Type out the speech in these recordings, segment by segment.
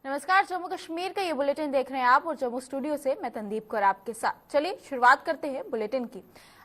नमस्कार, जम्मू कश्मीर का ये बुलेटिन देख रहे हैं आप और जम्मू स्टूडियो से मैं तंदीप कौर आपके साथ। चलिए शुरुआत करते हैं बुलेटिन की।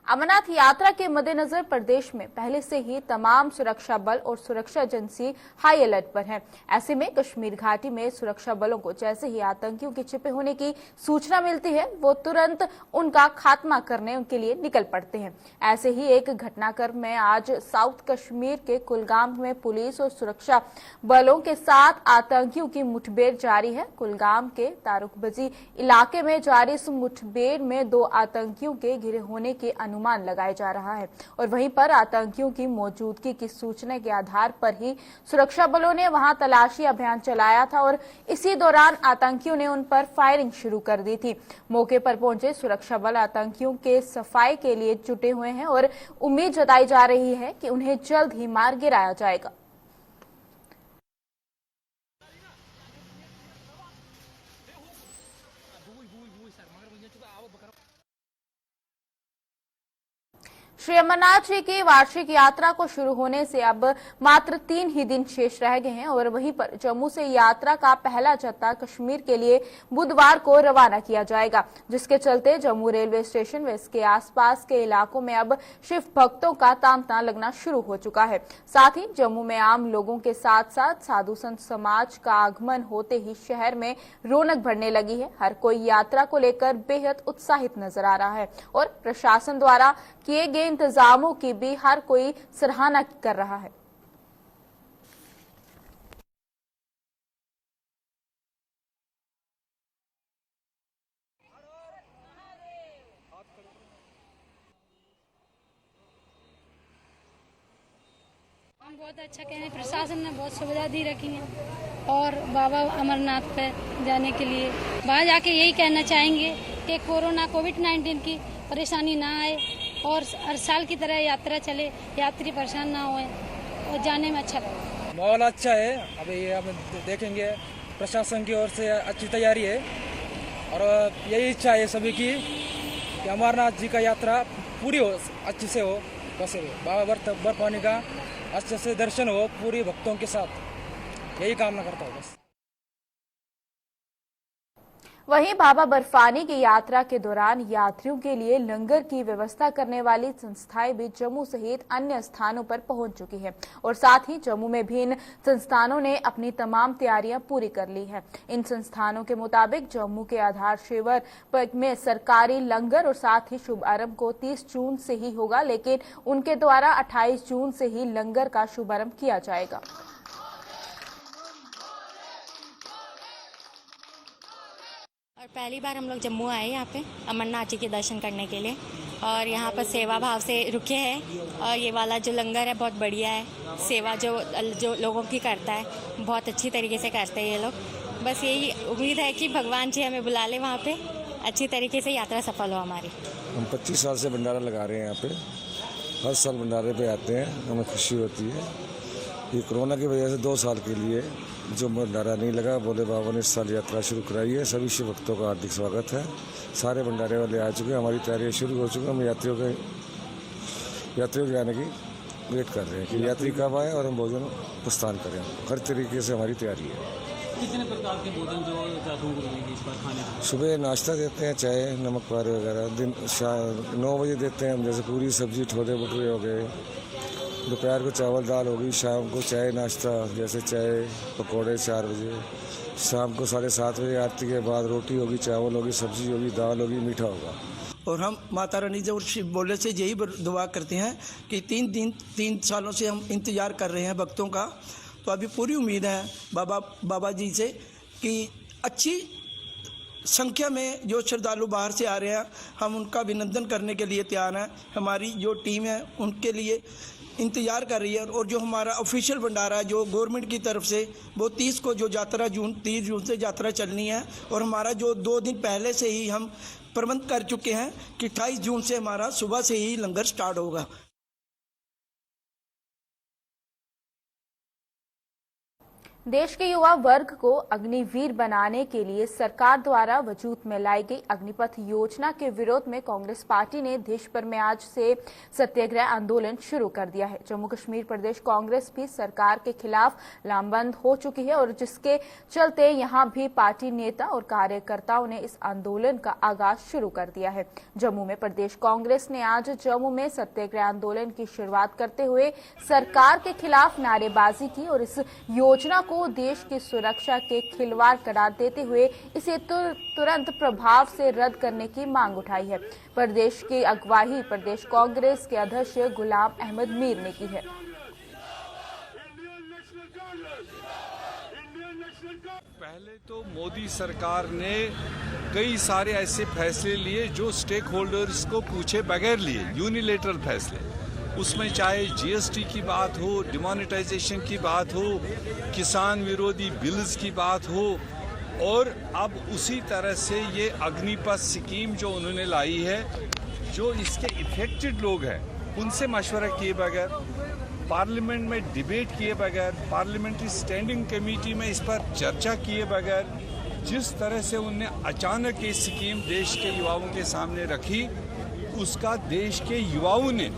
अमरनाथ यात्रा के मद्देनजर प्रदेश में पहले से ही तमाम सुरक्षा बल और सुरक्षा एजेंसी हाई अलर्ट पर हैं। ऐसे में कश्मीर घाटी में सुरक्षा बलों को जैसे ही आतंकियों के छिपे होने की सूचना मिलती है, वो तुरंत उनका खात्मा करने उनके लिए निकल पड़ते हैं। ऐसे ही एक घटनाक्रम में आज साउथ कश्मीर के कुलगाम में पुलिस और सुरक्षा बलों के साथ आतंकियों की मुठभेड़ जारी है। कुलगाम के तारुकबजी इलाके में जारी इस मुठभेड़ में 2 आतंकियों के घिरे होने के अनुमान लगाया जा रहा है और वहीं पर आतंकियों की मौजूदगी की सूचना के आधार पर ही सुरक्षा बलों ने वहां तलाशी अभियान चलाया था और इसी दौरान आतंकियों ने उन पर फायरिंग शुरू कर दी थी। मौके पर पहुंचे सुरक्षा बल आतंकियों के सफाई के लिए जुटे हुए हैं और उम्मीद जताई जा रही है कि उन्हें जल्द ही मार गिराया जाएगा। श्री अमरनाथ जी की वार्षिक यात्रा को शुरू होने से अब मात्र 3 ही दिन शेष रह गए हैं और वहीं पर जम्मू से यात्रा का पहला जत्था कश्मीर के लिए बुधवार को रवाना किया जाएगा, जिसके चलते जम्मू रेलवे स्टेशन व इसके आसपास के इलाकों में अब शिव भक्तों का तांता लगना शुरू हो चुका है। साथ ही जम्मू में आम लोगों के साथ साथ साधु संत समाज का आगमन होते ही शहर में रौनक बढ़ने लगी है। हर कोई यात्रा को लेकर बेहद उत्साहित नजर आ रहा है और प्रशासन द्वारा किए गए इंतजामों की भी हर कोई सराहना कर रहा है। हम बहुत अच्छा कह रहे हैं, प्रशासन ने बहुत सुविधा दी रखी है और बाबा अमरनाथ पे जाने के लिए वहाँ जाके यही कहना चाहेंगे कि कोविड-19 की परेशानी ना आए और हर साल की तरह यात्रा चले, यात्री परेशान ना होए और जाने में अच्छा लगे। माहौल अच्छा है। अभी हम देखेंगे प्रशासन की ओर से अच्छी तैयारी है और यही इच्छा है सभी की कि अमरनाथ जी का यात्रा पूरी हो, अच्छे से हो, बस बाबा बर्फानी का अच्छे से दर्शन हो पूरी भक्तों के साथ, यही कामना करता हूँ बस। वहीं बाबा बर्फानी की यात्रा के दौरान यात्रियों के लिए लंगर की व्यवस्था करने वाली संस्थाएं भी जम्मू सहित अन्य स्थानों पर पहुंच चुकी हैं और साथ ही जम्मू में भी इन संस्थानों ने अपनी तमाम तैयारियां पूरी कर ली हैं। इन संस्थानों के मुताबिक जम्मू के आधार शिविर में सरकारी लंगर और साथ ही शुभारंभ को 30 जून से ही होगा, लेकिन उनके द्वारा 28 जून से ही लंगर का शुभारंभ किया जाएगा। और पहली बार हम लोग जम्मू आए यहाँ पे अमरनाथ जी के दर्शन करने के लिए और यहाँ पर सेवा भाव से रुके हैं और ये वाला जो लंगर है बहुत बढ़िया है। सेवा जो लोगों की करता है बहुत अच्छी तरीके से करते हैं ये लोग। बस यही उम्मीद है कि भगवान जी हमें बुला ले वहाँ पे, अच्छी तरीके से यात्रा सफल हो हमारी। हम 25 साल से भंडारा लगा रहे हैं यहाँ पे, हर साल भंडारे पे आते हैं, हमें खुशी होती है। ये कोरोना की वजह से 2 साल के लिए जो भंडारा नहीं लगा, बोले बाबा ने इस साल यात्रा शुरू कराई है। सभी शिव भक्तों का हार्दिक स्वागत है। सारे भंडारे वाले आ चुके हैं, हमारी तैयारियाँ शुरू हो चुकी हैं। हम यात्रियों के आने की वेट कर रहे हैं कि यात्री कब आए और हम भोजन प्रस्थान करें। हर तरीके से हमारी तैयारी है। कितने प्रकार के भोजन जो यात्रियों को मिलेंगे इस बार खाने को? सुबह नाश्ता देते हैं, चाय नमक पारे वगैरह। दिन 9 बजे देते हैं हम, जैसे पूरी सब्जी छोले भटूरे हो गए। दोपहर को चावल दाल होगी, शाम को चाय नाश्ता जैसे चाय पकौड़े 4 बजे। शाम को 7:30 बजे आरती के बाद रोटी होगी, चावल होगी, सब्जी होगी, दाल होगी, मीठा होगा। और हम माता रानी से और शिव बोले से यही दुआ करते हैं कि 3 सालों से हम इंतज़ार कर रहे हैं भक्तों का, तो अभी पूरी उम्मीद है बाबा जी से कि अच्छी संख्या में जो श्रद्धालु बाहर से आ रहे हैं हम उनका अभिनंदन करने के लिए तैयार हैं। हमारी जो टीम है उनके लिए इंतज़ार कर रही है और जो हमारा ऑफिशियल भंडारा है जो गवर्नमेंट की तरफ से, वो 30 को जो यात्रा 30 जून से यात्रा चलनी है और हमारा जो 2 दिन पहले से ही हम प्रबंध कर चुके हैं कि 28 जून से हमारा सुबह से ही लंगर स्टार्ट होगा। देश के युवा वर्ग को अग्निवीर बनाने के लिए सरकार द्वारा वजूद में लाई गई अग्निपथ योजना के विरोध में कांग्रेस पार्टी ने देश भर में आज से सत्याग्रह आंदोलन शुरू कर दिया है। जम्मू कश्मीर प्रदेश कांग्रेस भी सरकार के खिलाफ लामबंद हो चुकी है और जिसके चलते यहां भी पार्टी नेता और कार्यकर्ताओं ने इस आंदोलन का आगाज शुरू कर दिया है। जम्मू में प्रदेश कांग्रेस ने आज जम्मू में सत्याग्रह आंदोलन की शुरुआत करते हुए सरकार के खिलाफ नारेबाजी की और इस योजना को देश की सुरक्षा के खिलवाड़ करार देते हुए इसे तुरंत प्रभाव से रद्द करने की मांग उठाई है। प्रदेश की अगुवाई प्रदेश कांग्रेस के अध्यक्ष गुलाम अहमद मीर ने की है। पहले तो मोदी सरकार ने कई सारे ऐसे फैसले लिए जो स्टेक होल्डर्स को पूछे बगैर लिए, यूनिलेटरल फैसले। उसमें चाहे जीएसटी की बात हो, डिमोनेटाइजेशन की बात हो, किसान विरोधी बिल्स की बात हो, और अब उसी तरह से ये अग्निपथ स्कीम जो उन्होंने लाई है, जो इसके इफेक्टेड लोग हैं उनसे मशवरा किए बगैर, पार्लियामेंट में डिबेट किए बगैर, पार्लियामेंट्री स्टैंडिंग कमेटी में इस पर चर्चा किए बगैर जिस तरह से उन्होंने अचानक ये स्कीम देश के युवाओं के सामने रखी, उसका देश के युवाओं ने,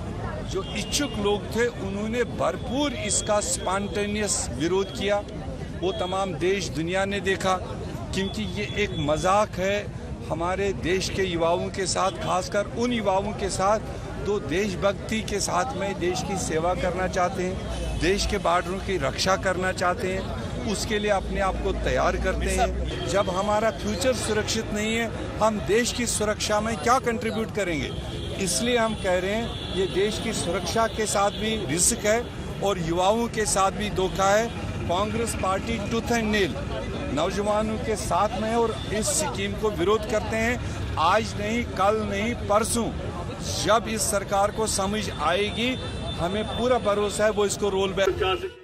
जो इच्छुक लोग थे, उन्होंने भरपूर इसका स्पॉन्टेनियस विरोध किया। वो तमाम देश दुनिया ने देखा, क्योंकि ये एक मजाक है हमारे देश के युवाओं के साथ, खासकर उन युवाओं के साथ जो देशभक्ति के साथ में देश की सेवा करना चाहते हैं, देश के बॉर्डरों की रक्षा करना चाहते हैं, उसके लिए अपने आप को तैयार करते हैं। जब हमारा फ्यूचर सुरक्षित नहीं है, हम देश की सुरक्षा में क्या कंट्रीब्यूट करेंगे? इसलिए हम कह रहे हैं ये देश की सुरक्षा के साथ भी रिस्क है और युवाओं के साथ भी धोखा है। Congress party tooth and nail नौजवानों के साथ में और इस स्कीम को विरोध करते हैं। आज नहीं, कल नहीं, परसों जब इस सरकार को समझ आएगी, हमें पूरा भरोसा है वो इसको रोल बैक।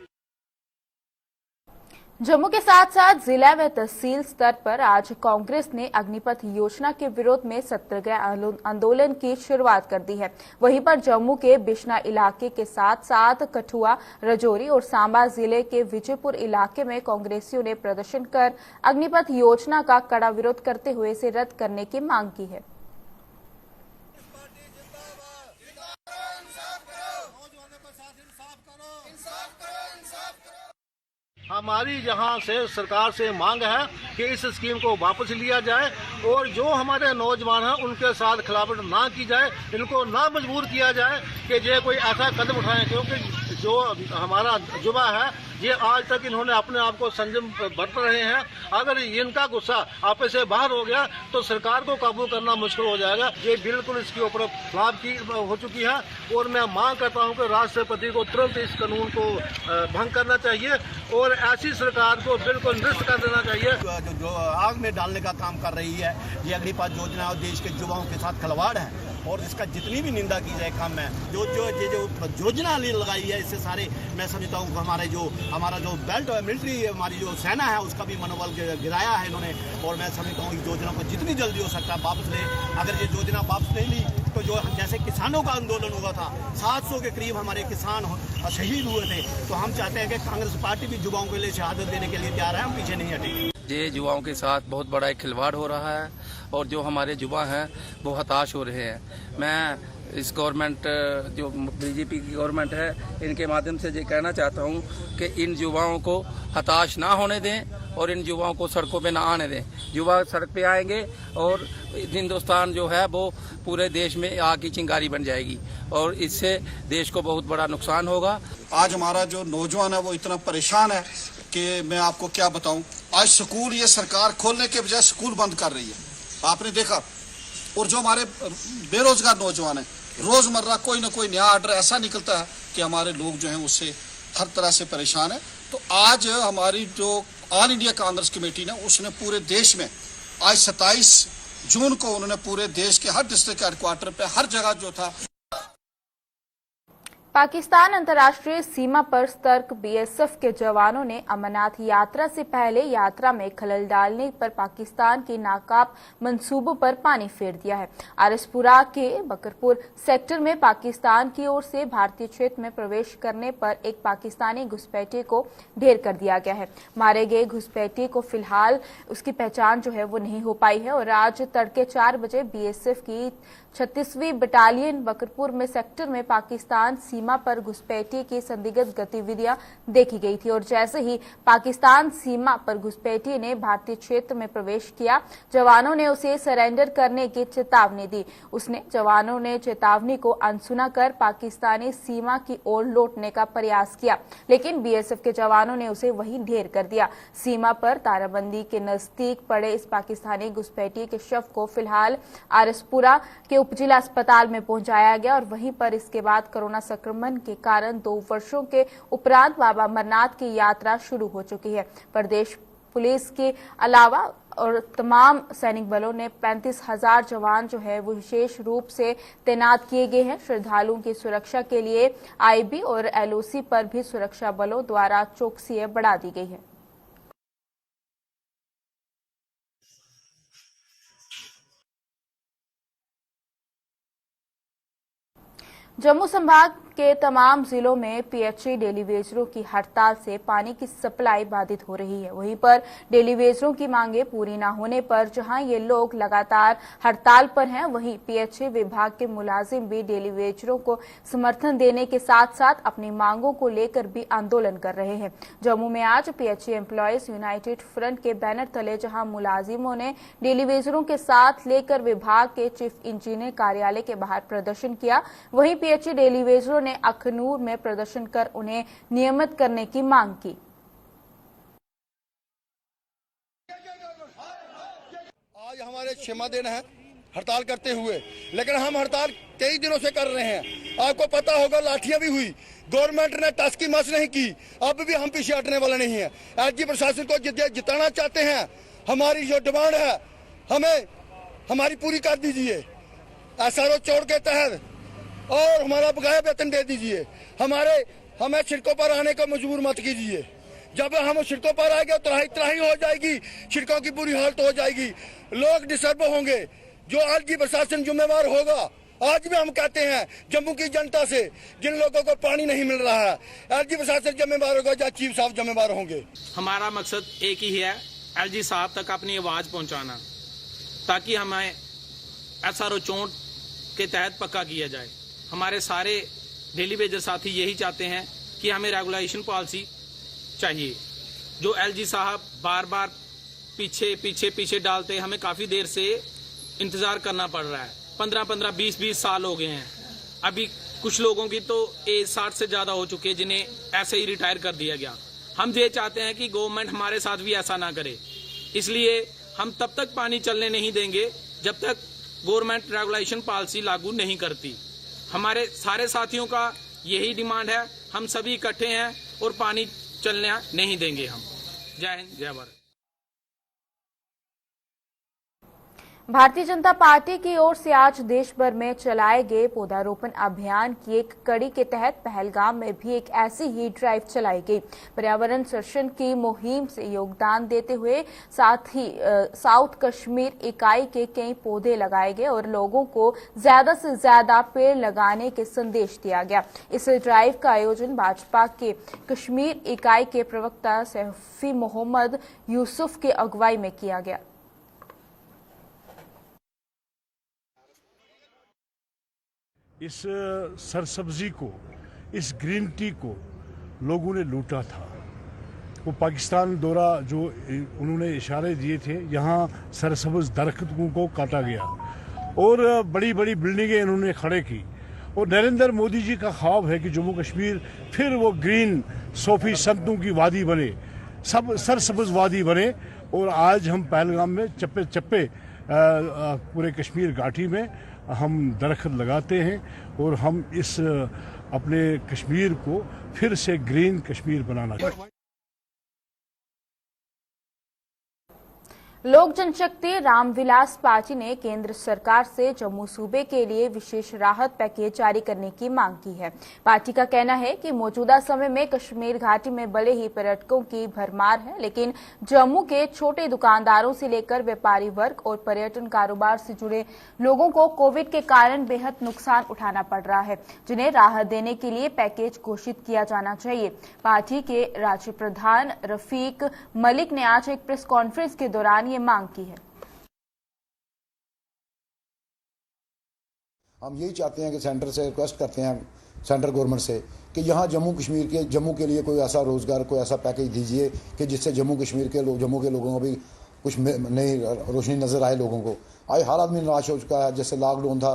जम्मू के साथ साथ जिला व तहसील स्तर पर आज कांग्रेस ने अग्निपथ योजना के विरोध में सत्याग्रह आंदोलन की शुरुआत कर दी है। वहीं पर जम्मू के बिश्ना इलाके के साथ साथ कठुआ, राजौरी और सांबा जिले के विजयपुर इलाके में कांग्रेसियों ने प्रदर्शन कर अग्निपथ योजना का कड़ा विरोध करते हुए इसे रद्द करने की मांग की है। हमारी यहाँ से सरकार से मांग है कि इस स्कीम को वापस लिया जाए और जो हमारे नौजवान हैं उनके साथ खिलाफत ना की जाए, इनको ना मजबूर किया जाए कि ये कोई ऐसा कदम उठाएं, क्योंकि जो हमारा युवा है ये आज तक इन्होंने अपने आप को संयम बरत रहे हैं। अगर इनका गुस्सा आपस से बाहर हो गया तो सरकार को काबू करना मुश्किल हो जाएगा। ये बिल्कुल इसके ऊपर खिलाफ की हो चुकी है और मैं मांग करता हूं कि राष्ट्रपति को तुरंत इस कानून को भंग करना चाहिए और ऐसी सरकार को बिल्कुल निरस्त कर देना चाहिए जो आग में डालने का काम कर रही है। ये अग्निपथ योजना और देश के युवाओं के साथ खिलवाड़ है और इसका जितनी भी निंदा की जाए कम है। जो योजना लगाई है, इससे सारे मैं समझता हूँ हमारा जो बेल्ट मिलिट्री हमारी जो सेना है उसका भी मनोबल गिराया है इन्होंने। और मैं समझता हूँ इस योजना को जितनी जल्दी हो सकता है वापस ले। अगर ये योजना वापस नहीं ली तो जो जैसे किसानों का आंदोलन हुआ था, 700 के करीब हमारे किसान शहीद हुए थे, तो हम चाहते हैं कि कांग्रेस पार्टी भी युवाओं के लिए शहादत देने के लिए तैयार है, हम पीछे नहीं हटेंगे। ये युवाओं के साथ बहुत बड़ा एक खिलवाड़ हो रहा है और जो हमारे युवा हैं वो हताश हो रहे हैं। मैं इस गवर्नमेंट, जो बीजेपी की गवर्नमेंट है, इनके माध्यम से ये कहना चाहता हूँ कि इन युवाओं को हताश ना होने दें और इन युवाओं को सड़कों पे ना आने दें। युवा सड़क पे आएंगे और हिंदुस्तान जो है वो पूरे देश में आग की चिंगारी बन जाएगी और इससे देश को बहुत बड़ा नुकसान होगा। आज हमारा जो नौजवान है वो इतना परेशान है कि मैं आपको क्या बताऊं। आज स्कूल ये सरकार खोलने के बजाय स्कूल बंद कर रही है, आपने देखा। और जो हमारे बेरोजगार नौजवान हैं, रोजमर्रा कोई ना कोई नया ऑर्डर ऐसा निकलता है कि हमारे लोग जो हैं उससे हर तरह से परेशान है। तो आज हमारी जो ऑल इंडिया कांग्रेस कमेटी ने उसने पूरे देश में आज 27 जून को उन्होंने पूरे देश के हर डिस्ट्रिक्ट हेडक्वार्टर पे हर जगह जो था पाकिस्तान अंतर्राष्ट्रीय सीमा पर सतर्क बीएसएफ के जवानों ने अमरनाथ यात्रा से पहले यात्रा में खलल डालने पर पाकिस्तान की नाकाब मंसूबों पर पानी फेर दिया है। आरएसपुरा के बकरपुर सेक्टर में पाकिस्तान की ओर से भारतीय क्षेत्र में प्रवेश करने पर एक पाकिस्तानी घुसपैठिए को ढेर कर दिया गया है। मारे गए घुसपैठिए को फिलहाल उसकी पहचान जो है वो नहीं हो पाई है और आज तड़के 4 बजे बीएसएफ की 36वीं बटालियन बकरपुर में सेक्टर में पाकिस्तान सीमा पर घुसपैठिए की संदिग्ध गतिविधियां देखी गई थी और जैसे ही पाकिस्तान सीमा पर घुसपैठिए ने भारतीय क्षेत्र में प्रवेश किया, जवानों ने उसे सरेंडर करने की चेतावनी दी। जवानों ने चेतावनी को अनसुना कर पाकिस्तानी सीमा की ओर लौटने का प्रयास किया, लेकिन बीएसएफ के जवानों ने उसे वहीं ढेर कर दिया। सीमा पर ताराबंदी के नजदीक पड़े इस पाकिस्तानी घुसपैठिए के शव को फिलहाल आरएसपुरा के उपजिला अस्पताल में पहुंचाया गया और वहीं पर इसके बाद कोरोना संक्रमण के कारण 2 वर्षों के उपरांत बाबा अमरनाथ की यात्रा शुरू हो चुकी है। प्रदेश पुलिस के अलावा और तमाम सैनिक बलों ने 35,000 जवान जो है वो विशेष रूप से तैनात किए गए हैं। श्रद्धालुओं की सुरक्षा के लिए आईबी और एलओसी पर भी सुरक्षा बलों द्वारा चौकसी बढ़ा दी गई है। जम्मू संभाग के तमाम जिलों में पीएचई डेली वेजरों की हड़ताल से पानी की सप्लाई बाधित हो रही है। वहीं पर डेली वेजरों की मांगे पूरी न होने पर जहां ये लोग लगातार हड़ताल पर हैं, वहीं पीएचई विभाग के मुलाजिम भी डेली वेजरों को समर्थन देने के साथ साथ अपनी मांगों को लेकर भी आंदोलन कर रहे हैं। जम्मू में आज पीएचई एम्प्लॉयज यूनाइटेड फ्रंट के बैनर तले जहां मुलाजिमों ने डेली वेजरों के साथ लेकर विभाग के चीफ इंजीनियर कार्यालय के बाहर प्रदर्शन किया, वहीं पीएचई डेली वेजरों ने अखनूर में प्रदर्शन कर उन्हें नियमित करने की मांग की। आज हमारे 6वां दिन है हड़ताल करते हुए, लेकिन हम हड़ताल कई दिनों से कर रहे हैं। आपको पता होगा लाठियां भी हुई, गवर्नमेंट ने टस की मस नहीं की, अब भी हम पीछे हटने वाले नहीं है। एसडी प्रशासन को जिताना चाहते हैं, हमारी जो डिमांड है हमें हमारी पूरी कर दीजिए। एसआरओ चोड़ के तहत और हमारा बकाया वेतन दे दीजिए। हमें सड़कों पर आने को मजबूर मत कीजिए। जब हम सड़कों पर आएंगे तो त्राही हो जाएगी, सड़कों की बुरी हालत हो जाएगी, लोग डिस्टर्ब होंगे। जो एसडी प्रशासन जिम्मेवार होगा, आज भी हम कहते हैं जम्मू की जनता से, जिन लोगों को पानी नहीं मिल रहा है, एसडी प्रशासन जिम्मेवार होगा या चीफ साहब जिम्मेवार होंगे। हमारा मकसद एक ही है, एसडी साहब तक अपनी आवाज पहुंचाना, ताकि हमें एसआरओ चोट के तहत पक्का किया जाए। हमारे सारे डेली वेजर साथी यही चाहते हैं कि हमें रेगुलेशन पॉलिसी चाहिए। जो एलजी साहब बार बार पीछे डालते, हमें काफ़ी देर से इंतज़ार करना पड़ रहा है। 15-15, 20-20 साल हो गए हैं। अभी कुछ लोगों की तो एज 60 से ज़्यादा हो चुकी है, जिन्हें ऐसे ही रिटायर कर दिया गया। हम ये चाहते हैं कि गवर्नमेंट हमारे साथ भी ऐसा ना करे, इसलिए हम तब तक पानी चलने नहीं देंगे जब तक गवर्नमेंट रेगुलेशन पॉलिसी लागू नहीं करती। हमारे सारे साथियों का यही डिमांड है, हम सभी इकट्ठे हैं और पानी चलने नहीं देंगे हम। जय हिंद, जय भारत। भारतीय जनता पार्टी की ओर से आज देश भर में चलाए गए पौधारोपण अभियान की एक कड़ी के तहत पहलगाम में भी एक ऐसी ही ड्राइव चलाई गई। पर्यावरण संरक्षण की मुहिम से योगदान देते हुए साथ ही साउथ कश्मीर इकाई के कई पौधे लगाए गए और लोगों को ज्यादा से ज्यादा पेड़ लगाने के संदेश दिया गया। इस ड्राइव का आयोजन भाजपा के कश्मीर इकाई के प्रवक्ता सैफी मोहम्मद यूसुफ की अगुवाई में किया गया। इस सरसब्जी को, इस ग्रीन टी को लोगों ने लूटा था। वो पाकिस्तान दौरा जो उन्होंने इशारे दिए थे, यहाँ सरसब्ज दरख्तों को काटा गया और बड़ी बड़ी बिल्डिंगें इन्होंने खड़े की। और नरेंद्र मोदी जी का ख्वाब है कि जम्मू कश्मीर फिर वो ग्रीन सोफी संतों की वादी बने, सब सरसब्ज वादी बने। और आज हम पहलगाम में चप्पे चप्पे पूरे कश्मीर घाटी में हम दरख्त लगाते हैं और हम इस अपने कश्मीर को फिर से ग्रीन कश्मीर बनाना चाहते हैं। लोक जनशक्ति रामविलास पार्टी ने केंद्र सरकार से जम्मू सूबे के लिए विशेष राहत पैकेज जारी करने की मांग की है। पार्टी का कहना है कि मौजूदा समय में कश्मीर घाटी में भले ही पर्यटकों की भरमार है, लेकिन जम्मू के छोटे दुकानदारों से लेकर व्यापारी वर्ग और पर्यटन कारोबार से जुड़े लोगों को कोविड के कारण बेहद नुकसान उठाना पड़ रहा है, जिन्हें राहत देने के लिए पैकेज घोषित किया जाना चाहिए। पार्टी के राज्य प्रधान रफीक मलिक ने आज एक प्रेस कॉन्फ्रेंस के दौरान ये मांग की है। हम यही चाहते हैं कि सेंटर से रिक्वेस्ट करते हैं, सेंट्रल गवर्नमेंट से, कि यहाँ जम्मू के लिए कोई ऐसा रोजगार, कोई ऐसा पैकेज दीजिए कि जिससे जम्मू के लोगों को भी कुछ नई रोशनी नजर आए। लोगों को आज हर आदमी निराश हो चुका है। जैसे लॉकडाउन था,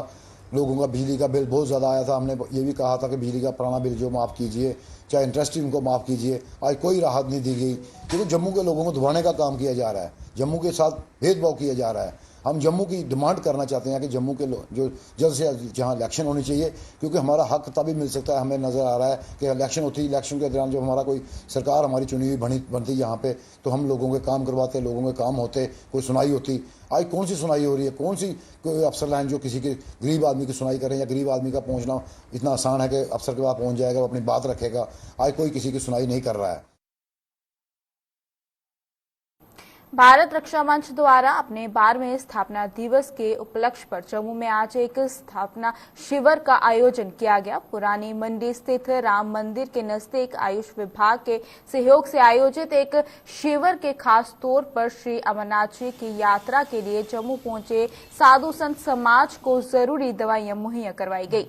लोगों का बिजली का बिल बहुत ज़्यादा आया था। हमने ये भी कहा था कि बिजली का पुराना बिल जो माफ़ कीजिए, चाहे इंटरेस्ट इनको माफ़ कीजिए। आज कोई राहत नहीं दी गई, क्योंकि जम्मू के लोगों को दबाने का काम किया जा रहा है, जम्मू के साथ भेदभाव किया जा रहा है। हम जम्मू की डिमांड करना चाहते हैं कि जम्मू के जो जल्द से जल्द जहाँ इलेक्शन होनी चाहिए, क्योंकि हमारा हक तभी मिल सकता है। हमें नज़र आ रहा है कि इलेक्शन होती है, इलेक्शन के दौरान जब हमारा कोई सरकार हमारी चुनी हुई बनती यहाँ पे, तो हम लोगों के काम करवाते, लोगों के काम होते, कोई सुनाई होती। आज कौन सी सुनाई हो रही है? कौन सी कोई अफसर लाइन जो किसी के गरीब आदमी की सुनाई करें, या गरीब आदमी का पहुँचना इतना आसान है कि अफसर के पास पहुँच जाएगा, वो अपनी बात रखेगा। आज कोई किसी की सुनाई नहीं कर रहा है। भारत रक्षा मंच द्वारा अपने 12वें स्थापना दिवस के उपलक्ष्य पर जम्मू में आज एक स्थापना शिविर का आयोजन किया गया। पुरानी मंडी स्थित राम मंदिर के नजदीक आयुष विभाग के सहयोग से आयोजित एक शिविर के खास तौर पर श्री अमरनाथ जी की यात्रा के लिए जम्मू पहुंचे साधु संत समाज को जरूरी दवाइयां मुहैया करवाई गई।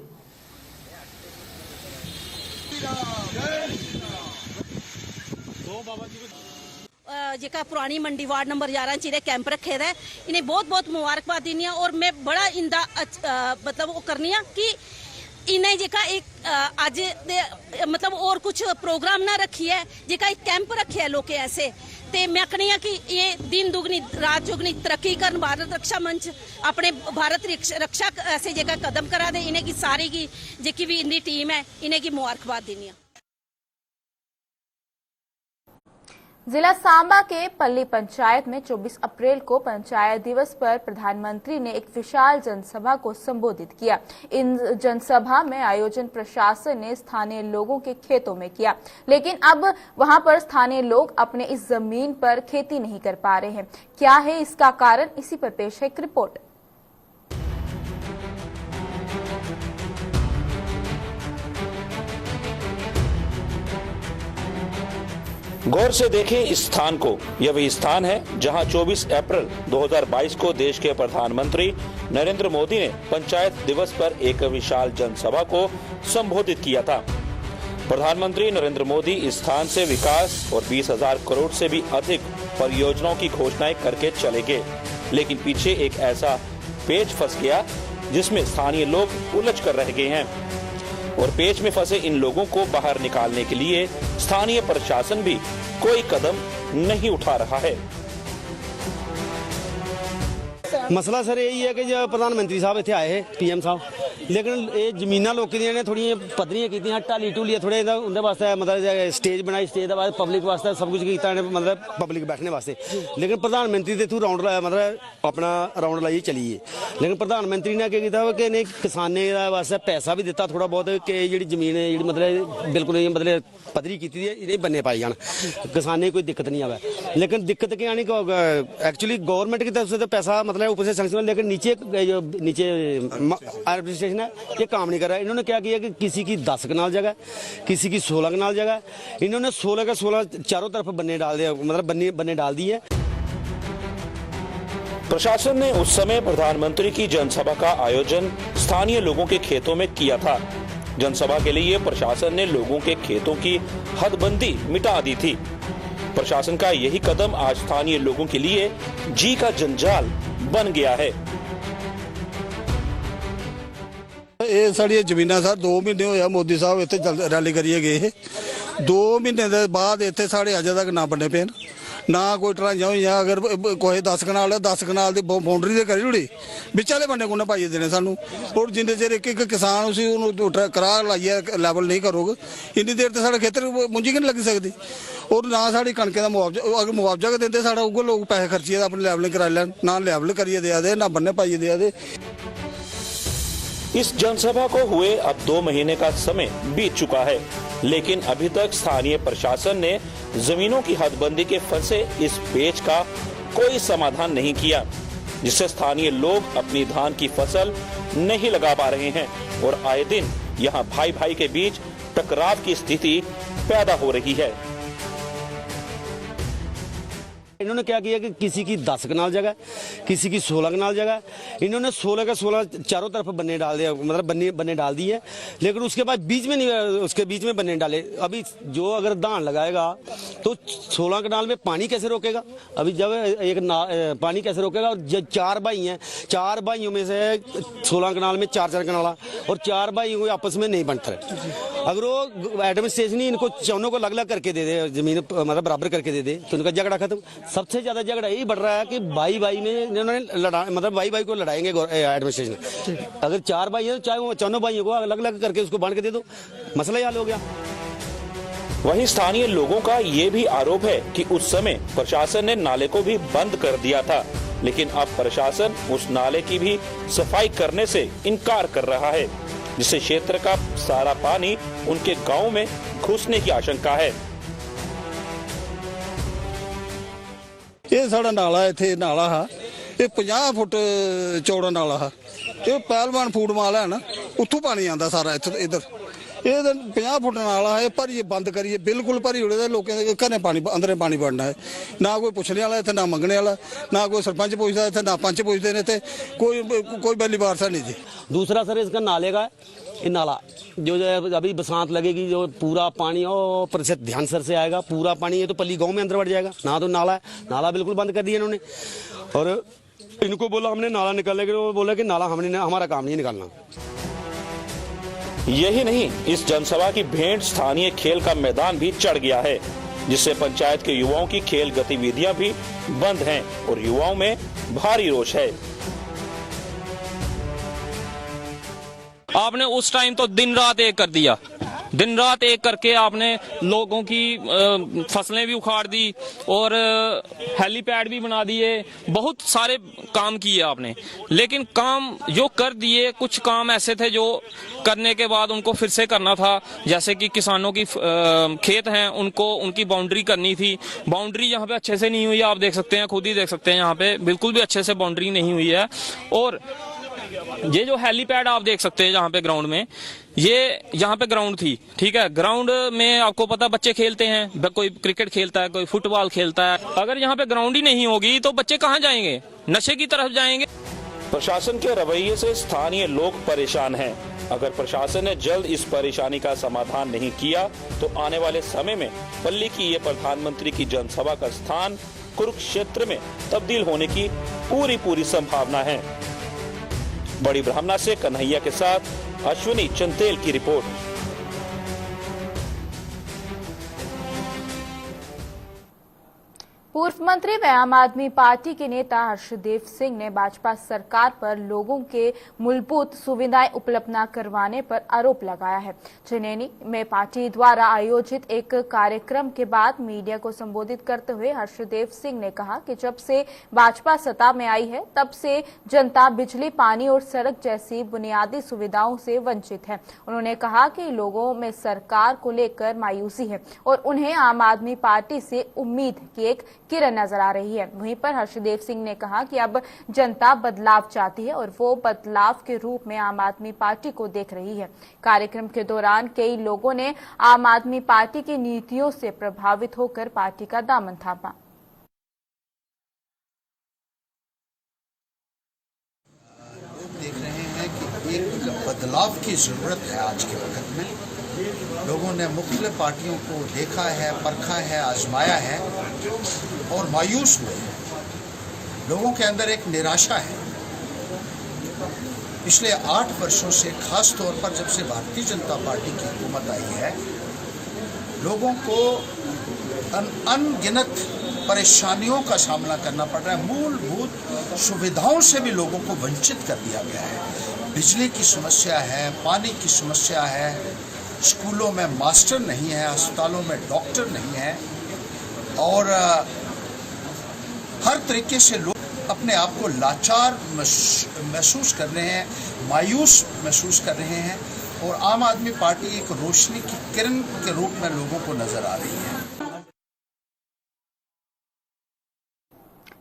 जेका पुरानी मंडी वार्ड नंबर 11 च कैंप रखे है, इन्हें बहुत बहुत मुबारकबाद देनी है। और मैं बड़ा इंदा मतलब वो करनी है कि इन्हें जेका एक अज मतलब और कुछ प्रोग्राम ना रखी है, जेका एक कैंप रखे है लोग ऐसे, ते मैं कहनी है कि ये दिन दुगनी रात जुगनी तरक्की कर भारत रक्षा मंच अपने भारत रक्षा ऐसे जेका कदम करा दे। इन्हें की सारी की जेकी भी इनकी टीम है, इन्हें की मुबारकबाद देनी है। जिला सांबा के पल्ली पंचायत में 24 अप्रैल को पंचायत दिवस पर प्रधानमंत्री ने एक विशाल जनसभा को संबोधित किया। इन जनसभा में आयोजन प्रशासन ने स्थानीय लोगों के खेतों में किया, लेकिन अब वहां पर स्थानीय लोग अपने इस जमीन पर खेती नहीं कर पा रहे हैं। क्या है इसका कारण? इसी पर पेश है एक रिपोर्ट। गौर से देखें इस स्थान को। यह वही स्थान है जहां 24 अप्रैल 2022 को देश के प्रधानमंत्री नरेंद्र मोदी ने पंचायत दिवस पर एक विशाल जनसभा को संबोधित किया था। प्रधानमंत्री नरेंद्र मोदी इस स्थान से विकास और 20,000 करोड़ से भी अधिक परियोजनाओं की घोषणाएं करके चले गए, लेकिन पीछे एक ऐसा पेच फंस गया जिसमें स्थानीय लोग उलझ कर रह गए हैं। और पेच में फंसे इन लोगों को बाहर निकालने के लिए स्थानीय प्रशासन भी कोई कदम नहीं उठा रहा है। मसला सर यही है कि जो प्रधानमंत्री साहब इतने आए हैं, पीएम साहब, लेकिन ये जमीना लोगों ने थोड़ी पद्धरियां की, ढाली ढूली थोड़े उनके वास्ते मतलब स्टेज बनाई, स्टेज के बाद पब्लिक वास्ते सब कुछ किया मतलब पब्लिक बैठने वास्ते। लेकिन प्रधानमंत्री के थ्रू राउंड मतलब अपना राउंड लाइए चलीए, लेकिन प्रधानमंत्री ने क्या किया कि इन्हें किसानों वास्ते पैसा भी दिता थोड़ा बहुत कि जी जमीन है जी मतलब बिल्कुल मतलब पद्धरी की इन्हें बन्ने पाई जान, किसानों कोई दिक्कत नहीं आवे। लेकिन दिक्कत क्या नहीं, एक्चुअली गवर्नमेंट की तरफ से तो पैसा मतलब ऊपर से सैंक्शन, लेकिन नीचे एडमिनिस्ट्रेशन है ये काम नहीं कर रहा है। इन्होंने क्या किया कि किसी की 10 कनाल जगह, किसी की 16 कनाल जगह, इन्होंने 16 का 16 चारों तरफ बन्ने डाल दिया, मतलब बन्ने डाल दी है। प्रशासन ने उस समय प्रधानमंत्री की जनसभा का आयोजन स्थानीय लोगों के खेतों में किया था। जनसभा के लिए प्रशासन ने लोगों के खेतों की हदबंदी मिटा दी थी। प्रशासन का यही कदम आज स्थानीय लोगों के लिए जी का जंजाल बन गया है। ਇਹ ਸਾਡੀਆਂ ਜ਼ਮੀਨਾਂ ਸਰ 2 ਮਹੀਨੇ ਹੋਇਆ ਮੋਦੀ ਸਾਹਿਬ ਇੱਥੇ ਰੈਲੀ ਕਰੀਏ ਗਏ। 2 ਮਹੀਨੇ ਦੇ ਬਾਅਦ ਇੱਥੇ ਸਾਡੇ ਅਜੇ ਤੱਕ ਨਾ ਬਣੇ ਪਏ ਨਾ ਕੋਈ ਟਰਾਈਆਂ ਹੋਈਆਂ। ਅਗਰ ਕੋਈ 10 ਕਨਾਲ ਹੈ 10 ਕਨਾਲ ਦੀ ਬਾਉਂਡਰੀ ਤੇ ਕਰੀ ਹੋਣੀ ਵਿਚਾਲੇ ਬੰਨੇ ਕੋਨੇ ਪਾਈਏ ਦੇਣੇ ਸਾਨੂੰ। ਔਰ ਜਿੰਨੇ ਚਿਰ ਇੱਕ ਕਿਸਾਨ ਉਸੇ ਉਹਨੂੰ ਕਰਾ ਲਾਈਏ ਲੈਵਲ ਨਹੀਂ ਕਰੋਗੇ ਇੰਨੀ ਦੇਰ ਤੇ ਸਾਡੇ ਖੇਤਰ ਮੁੰਜੀ ਕਿ ਨਹੀਂ ਲੱਗ ਸਕਦੀ। और ना साड़ी कणके का मुआवजा, अगर मुआवजा देते साढ़ा उगो लोग पैसे खर्चिए अपनी लेवलिंग करा लैन, ना लेवल करिए दिया दे, ना बन्ने पाइए दिया दे। इस जनसभा को हुए अब 2 महीने का समय बीत चुका है, लेकिन अभी तक स्थानीय प्रशासन ने जमीनों की हदबंदी के फंसे इस पेच का कोई समाधान नहीं किया, जिससे स्थानीय लोग अपनी धान की फसल नहीं लगा पा रहे हैं और आए दिन यहाँ भाई भाई के बीच टकराव की स्थिति पैदा हो रही है। इन्होंने क्या किया कि किसी की 10 कनाल जगह, किसी की 16 कनाल जगह, इन्होंने 16 का 16 चारों तरफ बन्ने डाल दिया, मतलब बन्ने डाल दिए, लेकिन उसके बाद बीच में नहीं, उसके बीच में बन्ने डाले। अभी जो अगर धान लगाएगा तो 16 कनाल में पानी कैसे रोकेगा? अभी जब पानी कैसे रोकेगा? और जब 4 भाई हैं, 4 भाइयों में से 16 कनाल में 4-4 कनाला, और 4 भाइयों को आपस में नहीं बनता है। अगर वो एडमिनिस्ट्रेशन ही इनको चारों को अलग अलग करके दे दे, जमीन मतलब बराबर करके दे दे, तो इनका झगड़ा खत्म। सबसे ज्यादा झगड़ा यही बढ़ रहा है कि भाई भाई में इन्होंने मतलब भाई भाई को लड़ाएंगे एडमिनिस्ट्रेशन। अगर 4 भाई है तो चाहे वो चारों भाइयों को अलग अलग करके उसको बांट के दे दो, मसला ही हल हो गया। वहीं स्थानीय लोगों का ये भी आरोप है कि उस समय प्रशासन ने नाले को भी बंद कर दिया था, लेकिन अब प्रशासन उस नाले की भी सफाई करने से इनकार कर रहा है, जिससे क्षेत्र का सारा पानी उनके गांव में घुसने की आशंका है। ये साड़ा नाला इत्थे नाला हा, ये 50 फुट चौड़ा नाला हा, ये पहलवान फूड माल है ना, उत्थों पानी आंदा सारा इधर। ये 50 फुट नाला है, पर ये बंद करिए, बिल्कुल भरी उड़े लोगों के घरें पानी अंदर पानी बढ़ना है। ना कोई पुछने वाला इत्थे, ना मंगने वाला, ना कोई सरपंच पूछता इत्थे, ना पंच पूछते ने, कोई बैली बारसा नहीं जी। दूसरा सर इसका नाले का ये नाला जो अभी बरसात लगेगी, जो पूरा पानी और प्रतिशत ध्यान सर से आएगा, पूरा पानी ये तो पल्ली गांव में अंदर बढ़ जाएगा। ना तो नाला है, नाला बिल्कुल बंद कर दिया इन्होंने, और इनको बोला हमने नाला निकालने के लिए, वो बोला कि नाला हमने, हमारा काम नहीं निकालना। यही नहीं, इस जनसभा की भेंट स्थानीय खेल का मैदान भी चढ़ गया है, जिससे पंचायत के युवाओं की खेल गतिविधियां भी बंद हैं और युवाओं में भारी रोष है। आपने उस टाइम तो दिन रात एक कर दिया, दिन रात एक करके आपने लोगों की फसलें भी उखाड़ दी और हेलीपैड भी बना दिए, बहुत सारे काम किए आपने, लेकिन काम जो कर दिए, कुछ काम ऐसे थे जो करने के बाद उनको फिर से करना था। जैसे कि किसानों की खेत हैं, उनको उनकी बाउंड्री करनी थी, बाउंड्री यहाँ पे अच्छे से नहीं हुई है, आप देख सकते हैं, खुद ही देख सकते हैं, यहाँ पे बिल्कुल भी अच्छे से बाउंड्री नहीं हुई है। और ये जो हेलीपैड आप देख सकते हैं यहाँ पे ग्राउंड में, ये यहाँ पे ग्राउंड थी, ठीक है, ग्राउंड में आपको पता बच्चे खेलते हैं, कोई क्रिकेट खेलता है, कोई फुटबॉल खेलता है। अगर यहाँ पे ग्राउंड ही नहीं होगी तो बच्चे कहाँ जाएंगे? नशे की तरफ जाएंगे। प्रशासन के रवैये से स्थानीय लोग परेशान हैं। अगर प्रशासन ने जल्द इस परेशानी का समाधान नहीं किया तो आने वाले समय में पल्ली की ये प्रधानमंत्री की जनसभा का स्थान कुरुक्षेत्र में तब्दील होने की पूरी संभावना है। बड़ी ब्राह्मणा से कन्हैया के साथ अश्विनी चंदेल की रिपोर्ट। पूर्व मंत्री व आम आदमी पार्टी के नेता हर्षदेव सिंह ने भाजपा सरकार पर लोगों के मूलभूत सुविधाएं उपलब्ध न करवाने पर आरोप लगाया है। चनैनी में पार्टी द्वारा आयोजित एक कार्यक्रम के बाद मीडिया को संबोधित करते हुए हर्षदेव सिंह ने कहा कि जब से भाजपा सत्ता में आई है तब से जनता बिजली, पानी और सड़क जैसी बुनियादी सुविधाओं से वंचित है। उन्होंने कहा कि लोगों में सरकार को लेकर मायूसी है और उन्हें आम आदमी पार्टी से उम्मीद की एक किरण नजर आ रही है। वहीं पर हर्षदेव सिंह ने कहा कि अब जनता बदलाव चाहती है और वो बदलाव के रूप में आम आदमी पार्टी को देख रही है। कार्यक्रम के दौरान कई लोगों ने आम आदमी पार्टी की नीतियों से प्रभावित होकर पार्टी का दामन थामा। लोग देख रहे हैं कि एक बदलाव की जरूरत है। आज के वक्त में लोगों ने मुख्तलिफ पार्टियों को देखा है, परखा है, आजमाया है और मायूस हुए हैं। लोगों के अंदर एक निराशा है। पिछले 8 वर्षों से खास तौर पर जब से भारतीय जनता पार्टी की हुकूमत आई है, लोगों को अनगिनत परेशानियों का सामना करना पड़ रहा है। मूलभूत सुविधाओं से भी लोगों को वंचित कर दिया गया है। बिजली की समस्या है, पानी की समस्या है, स्कूलों में मास्टर नहीं है, अस्पतालों में डॉक्टर नहीं है, और हर तरीके से लोग अपने आप को लाचार महसूस कर रहे हैं, मायूस महसूस कर रहे हैं और आम आदमी पार्टी एक रोशनी की किरण के रूप में लोगों को नजर आ रही है।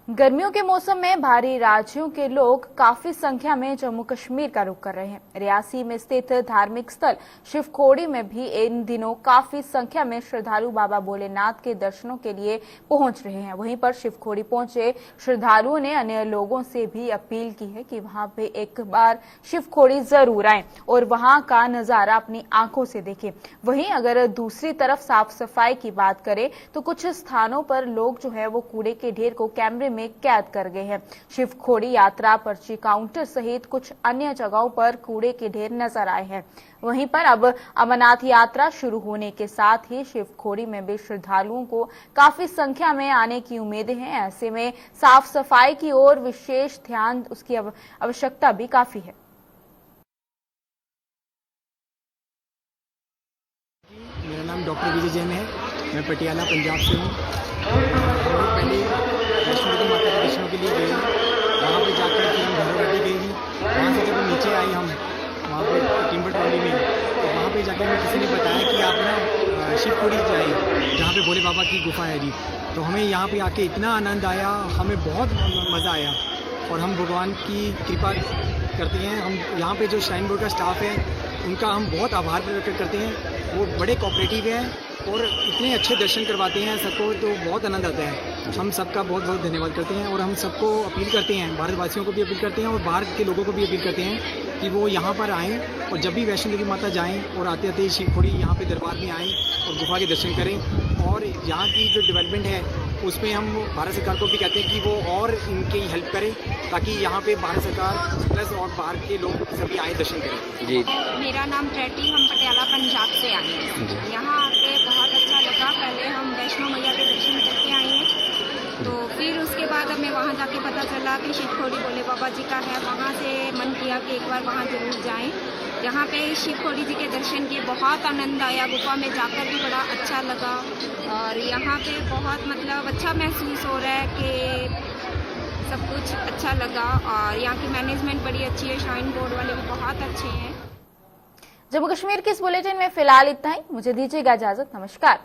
गर्मियों के मौसम में बाहरी राज्यों के लोग काफी संख्या में जम्मू कश्मीर का रुख कर रहे हैं। रियासी में स्थित धार्मिक स्थल शिवखोड़ी में भी इन दिनों काफी संख्या में श्रद्धालु बाबा भोलेनाथ के दर्शनों के लिए पहुंच रहे हैं। वहीं पर शिवखोड़ी पहुंचे श्रद्धालुओं ने अन्य लोगों से भी अपील की है कि वहां पे एक बार शिवखोड़ी जरूर आएं और वहां का नजारा अपनी आंखों से देखें। वहीं अगर दूसरी तरफ साफ सफाई की बात करें तो कुछ स्थानों पर लोग जो है वो कूड़े के ढेर को कैमरे में कैद कर गए हैं। शिवखोड़ी यात्रा पर्ची काउंटर सहित कुछ अन्य जगहों पर कूड़े के ढेर नजर आए हैं। वहीं पर अब अमरनाथ यात्रा शुरू होने के साथ ही शिवखोड़ी में भी श्रद्धालुओं को काफी संख्या में आने की उम्मीदें हैं। ऐसे में साफ सफाई की ओर विशेष ध्यान उसकी आवश्यकता भी काफी है। मेरा नाम डॉक्टर विजय जैन है, मैं पटियाला पंजाब से हूँ। पहले वैष्णो देवी माता के दर्शनों के लिए गए, वहाँ पे जाकर फिर हम भैरवघाटी गए ही। वहाँ से जब नीचे आई हम वहाँ पे टिम्बर ट्रॉली में, तो वहाँ पे जाकर हमें किसी ने बताया कि आप ना शिवखोड़ी जाइए जहाँ पे भोले बाबा की गुफा है जी। तो हमें यहाँ पे आके इतना आनंद आया, हमें बहुत मज़ा आया और हम भगवान की कृपा करते हैं। हम यहाँ पे जो श्राइन बोर्ड का स्टाफ है उनका हम बहुत आभार प्रकट करते हैं। वो बड़े कोऑपरेटिव हैं और इतने अच्छे दर्शन करवाते हैं सबको, तो बहुत आनंद आता है। हम सबका बहुत बहुत धन्यवाद करते हैं और हम सबको अपील करते हैं, भारतवासियों को भी अपील करते हैं और बाहर के लोगों को भी अपील करते हैं कि वो यहाँ पर आएँ और जब भी वैष्णो देवी माता जाएँ और आते आते शिवखोड़ी यहाँ पे दरबार में आएँ और गुफा के दर्शन करें। और यहाँ की जो डेवलपमेंट है उसमें हम भारत सरकार को भी कहते हैं कि वो और इनकी हेल्प करें ताकि यहाँ पे भारत सरकार प्लस और बाहर के लोग सभी आए दर्शन करें। जी, मेरा नाम प्रेटी, हम पटियाला पंजाब से आए हैं। यहाँ आके बहुत अच्छा लगा। पहले हम वैष्णो मैया के दर्शन करके आए हैं, तो फिर उसके बाद हमें वहाँ जाके पता चला कि शिवखोड़ी भोले बाबा जी का है। वहाँ से मन किया कि एक बार वहाँ जरूर जाएं। यहाँ पे शिवखोड़ी जी के दर्शन किए, बहुत आनंद आया। गुफा में जाकर भी बड़ा अच्छा लगा और यहाँ पे बहुत मतलब अच्छा महसूस हो रहा है कि सब कुछ अच्छा लगा और यहाँ की मैनेजमेंट बड़ी अच्छी है, श्राइन बोर्ड वाले भी बहुत अच्छे हैं। जम्मू कश्मीर के इस बुलेटिन में फिलहाल इतना ही। मुझे दीजिएगा इजाजत। नमस्कार।